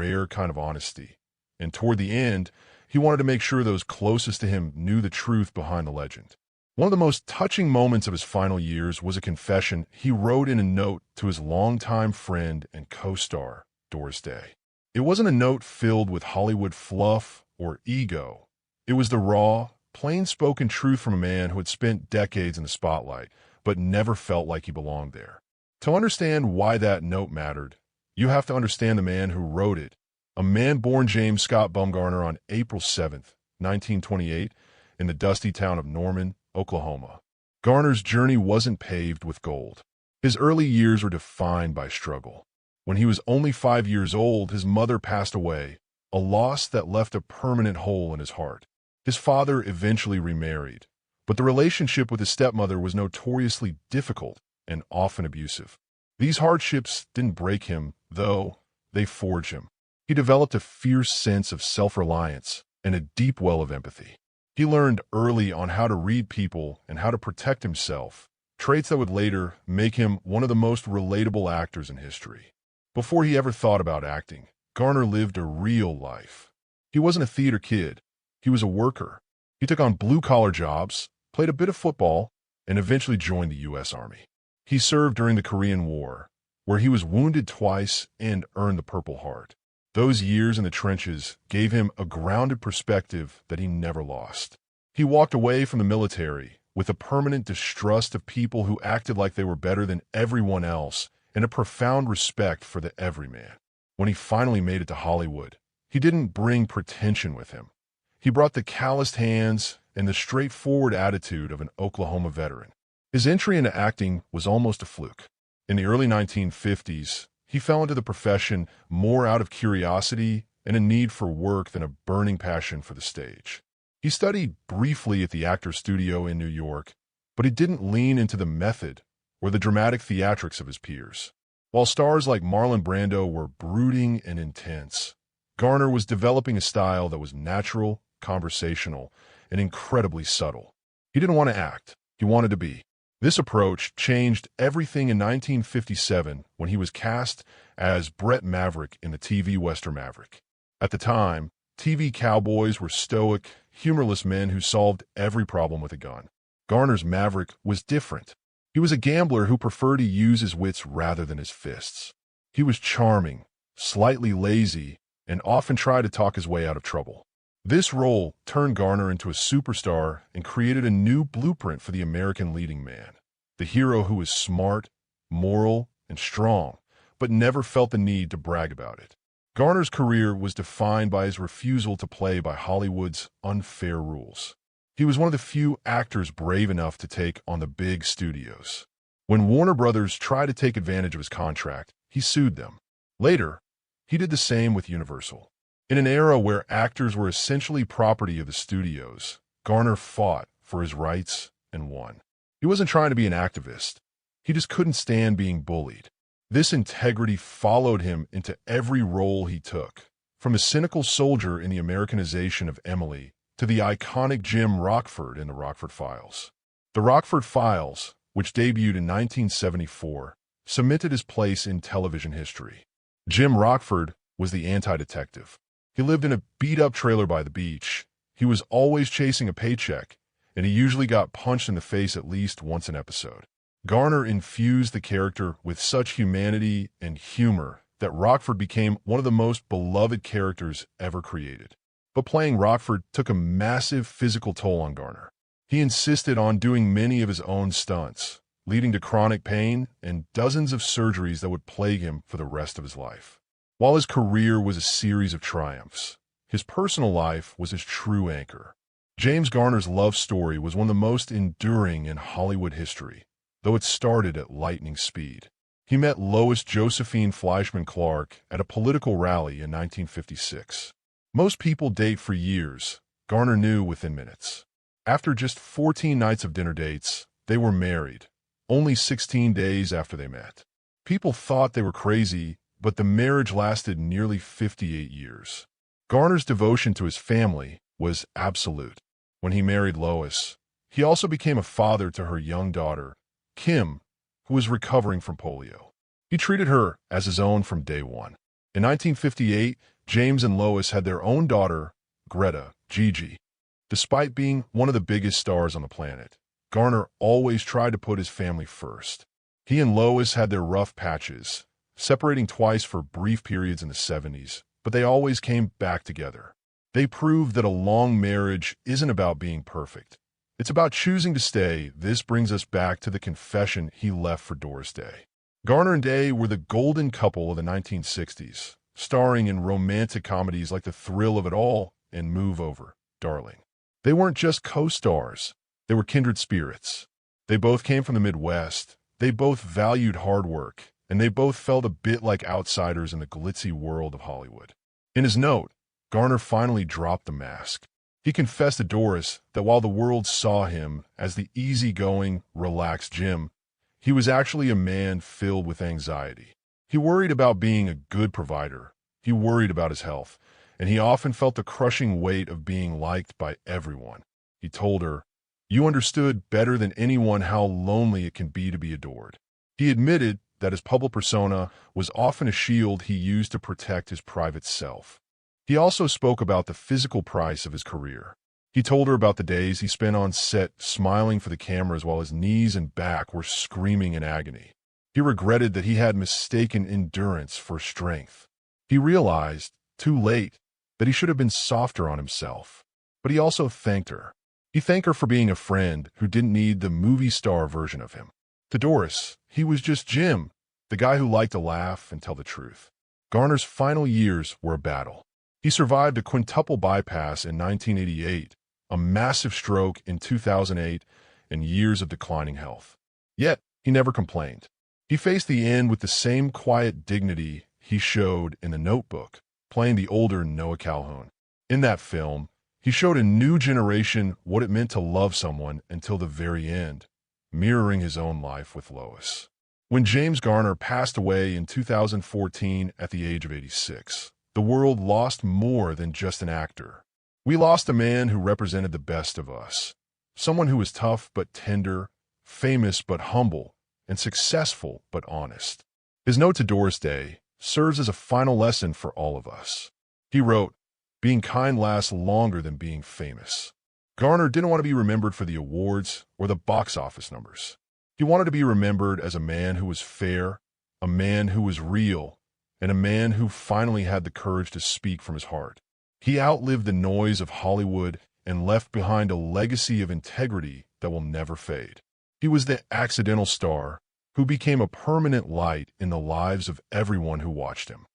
rare kind of honesty. And toward the end, he wanted to make sure those closest to him knew the truth behind the legend. One of the most touching moments of his final years was a confession he wrote in a note to his longtime friend and co-star, Doris Day. It wasn't a note filled with Hollywood fluff or ego. It was the raw, plain-spoken truth from a man who had spent decades in the spotlight, but never felt like he belonged there. To understand why that note mattered, you have to understand the man who wrote it, a man born James Scott Bumgarner on April 7th, 1928, in the dusty town of Norman, Oklahoma. Garner's journey wasn't paved with gold. His early years were defined by struggle. When he was only 5 years old, his mother passed away, a loss that left a permanent hole in his heart. His father eventually remarried, but the relationship with his stepmother was notoriously difficult and often abusive. These hardships didn't break him, though. They forged him. He developed a fierce sense of self-reliance and a deep well of empathy. He learned early on how to read people and how to protect himself, traits that would later make him one of the most relatable actors in history. Before he ever thought about acting, Garner lived a real life. He wasn't a theater kid. He was a worker. He took on blue-collar jobs, played a bit of football, and eventually joined the U.S. Army. He served during the Korean War, where he was wounded twice and earned the Purple Heart. Those years in the trenches gave him a grounded perspective that he never lost. He walked away from the military with a permanent distrust of people who acted like they were better than everyone else and a profound respect for the everyman. When he finally made it to Hollywood, he didn't bring pretension with him. He brought the calloused hands and the straightforward attitude of an Oklahoma veteran. His entry into acting was almost a fluke. In the early 1950s, he fell into the profession more out of curiosity and a need for work than a burning passion for the stage. He studied briefly at the Actors Studio in New York, but he didn't lean into the method or the dramatic theatrics of his peers. While stars like Marlon Brando were brooding and intense, Garner was developing a style that was natural, conversational, and incredibly subtle. He didn't want to act. He wanted to be. This approach changed everything in 1957 when he was cast as Brett Maverick in the TV Western Maverick. At the time, TV cowboys were stoic, humorless men who solved every problem with a gun. Garner's Maverick was different. He was a gambler who preferred to use his wits rather than his fists. He was charming, slightly lazy, and often tried to talk his way out of trouble. This role turned Garner into a superstar and created a new blueprint for the American leading man, the hero who was smart, moral, and strong, but never felt the need to brag about it. Garner's career was defined by his refusal to play by Hollywood's unfair rules. He was one of the few actors brave enough to take on the big studios. When Warner Brothers tried to take advantage of his contract, he sued them. Later, he did the same with Universal. In an era where actors were essentially property of the studios, Garner fought for his rights and won. He wasn't trying to be an activist. He just couldn't stand being bullied. This integrity followed him into every role he took, from a cynical soldier in the Americanization of Emily to the iconic Jim Rockford in the Rockford Files. The Rockford Files, which debuted in 1974, cemented his place in television history. Jim Rockford was the anti-detective. He lived in a beat-up trailer by the beach. He was always chasing a paycheck, and he usually got punched in the face at least once an episode. Garner infused the character with such humanity and humor that Rockford became one of the most beloved characters ever created. But playing Rockford took a massive physical toll on Garner. He insisted on doing many of his own stunts, leading to chronic pain and dozens of surgeries that would plague him for the rest of his life. While his career was a series of triumphs, his personal life was his true anchor. James Garner's love story was one of the most enduring in Hollywood history, though it started at lightning speed. He met Lois Josephine Fleischman Clark at a political rally in 1956. Most people date for years. Garner knew within minutes. After just 14 nights of dinner dates, they were married, only 16 days after they met. People thought they were crazy, but the marriage lasted nearly 58 years. Garner's devotion to his family was absolute. When he married Lois, he also became a father to her young daughter, Kim, who was recovering from polio. He treated her as his own from day one. In 1958, James and Lois had their own daughter, Greta, Gigi. Despite being one of the biggest stars on the planet, Garner always tried to put his family first. He and Lois had their rough patches, separating twice for brief periods in the 70s, but they always came back together. They proved that a long marriage isn't about being perfect. It's about choosing to stay. This brings us back to the confession he left for Doris Day. Garner and Day were the golden couple of the 1960s, starring in romantic comedies like The Thrill of It All and Move Over, Darling. They weren't just co-stars. They were kindred spirits. They both came from the Midwest. They both valued hard work, and they both felt a bit like outsiders in the glitzy world of Hollywood. In his note, Garner finally dropped the mask. He confessed to Doris that while the world saw him as the easygoing, relaxed Jim, he was actually a man filled with anxiety. He worried about being a good provider. He worried about his health, and he often felt the crushing weight of being liked by everyone. He told her, "You understood better than anyone how lonely it can be to be adored." He admitted that his public persona was often a shield he used to protect his private self. He also spoke about the physical price of his career. He told her about the days he spent on set smiling for the cameras while his knees and back were screaming in agony. He regretted that he had mistaken endurance for strength. He realized, too late, that he should have been softer on himself. But he also thanked her. He thanked her for being a friend who didn't need the movie star version of him. To Doris, he was just Jim, the guy who liked to laugh and tell the truth. Garner's final years were a battle. He survived a quintuple bypass in 1988, a massive stroke in 2008, and years of declining health. Yet, he never complained. He faced the end with the same quiet dignity he showed in The Notebook, playing the older Noah Calhoun. In that film, he showed a new generation what it meant to love someone until the very end, mirroring his own life with Lois. When James Garner passed away in 2014 at the age of 86, the world lost more than just an actor. We lost a man who represented the best of us, someone who was tough but tender, famous but humble, and successful but honest. His note to Doris Day serves as a final lesson for all of us. He wrote, "Being kind lasts longer than being famous." Garner didn't want to be remembered for the awards or the box office numbers. He wanted to be remembered as a man who was fair, a man who was real, and a man who finally had the courage to speak from his heart. He outlived the noise of Hollywood and left behind a legacy of integrity that will never fade. He was the accidental star who became a permanent light in the lives of everyone who watched him.